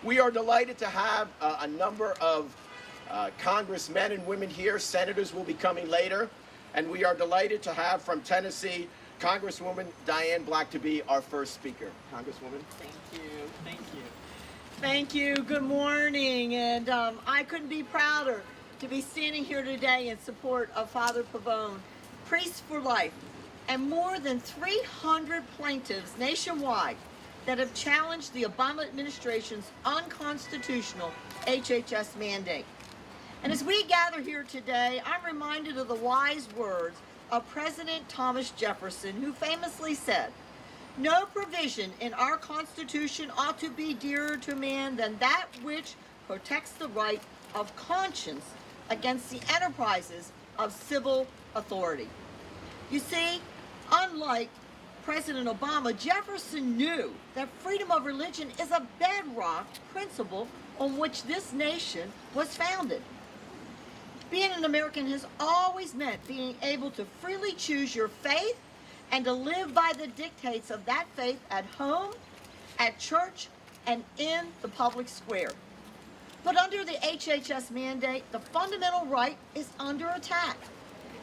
We are delighted to have a number of congressmen and women here. Senators will be coming later. And we are delighted to have from Tennessee, Congresswoman Diane to be our first speaker. Congresswoman. Thank you. Thank you. Thank you. Good morning. And I couldn't be prouder to be standing here today in support of Father Pavone, Priest for Life, and more than 300 plaintiffs nationwide that have challenged the Obama administration's unconstitutional HHS mandate. And as we gather here today, I'm reminded of the wise words of President Thomas Jefferson, who famously said, "No provision in our Constitution ought to be dearer to man than that which protects the right of conscience against the enterprises of civil authority." You see, unlike President Obama, Jefferson knew that freedom of religion is a bedrock principle on which this nation was founded. Being an American has always meant being able to freely choose your faith and to live by the dictates of that faith at home, at church, and in the public square. But under the HHS mandate, the fundamental right is under attack.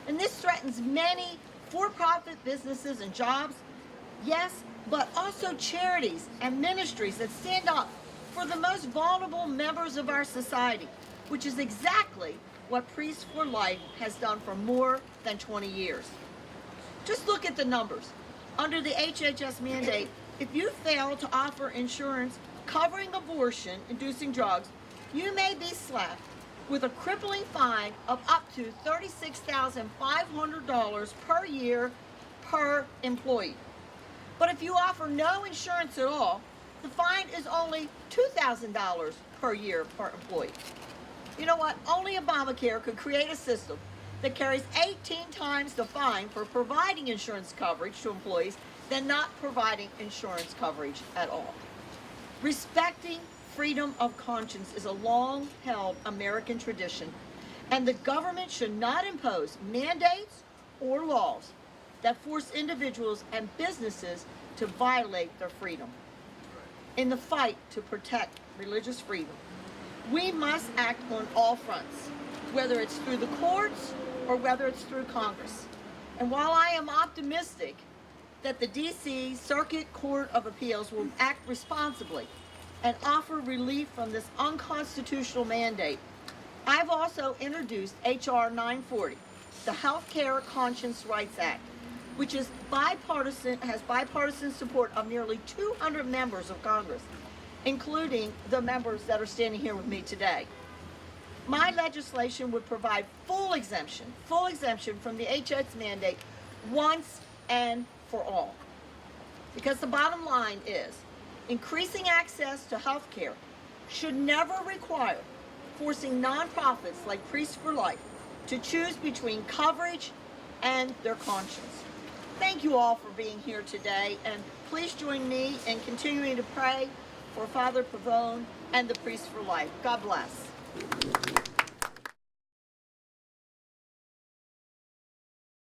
And this threatens many for-profit businesses and jobs, yes, but also charities and ministries that stand up for the most vulnerable members of our society, which is exactly what Priests for Life has done for more than 20 years. Just look at the numbers. Under the HHS mandate, if you fail to offer insurance covering abortion-inducing drugs, you may be slapped with a crippling fine of up to $36,500 per year per employee. But if you offer no insurance at all, the fine is only $2,000 per year per employee. You know what? Only Obamacare could create a system that carries 18 times the fine for providing insurance coverage to employees than not providing insurance coverage at all. Respecting freedom of conscience is a long-held American tradition, and the government should not impose mandates or laws that force individuals and businesses to violate their freedom. In the fight to protect religious freedom, we must act on all fronts, whether it's through the courts or whether it's through Congress. And while I am optimistic that the D.C. Circuit Court of Appeals will act responsibly and offer relief from this unconstitutional mandate, I've also introduced H.R. 940, the Healthcare Conscience Rights Act, which is has bipartisan support of nearly 200 members of Congress, including the members that are standing here with me today. My legislation would provide full exemption from the HHS mandate once and for all. Because the bottom line is, increasing access to health care should never require forcing nonprofits like Priests for Life to choose between coverage and their conscience. Thank you all for being here today, and please join me in continuing to pray for Father Pavone and the Priests for Life. God bless.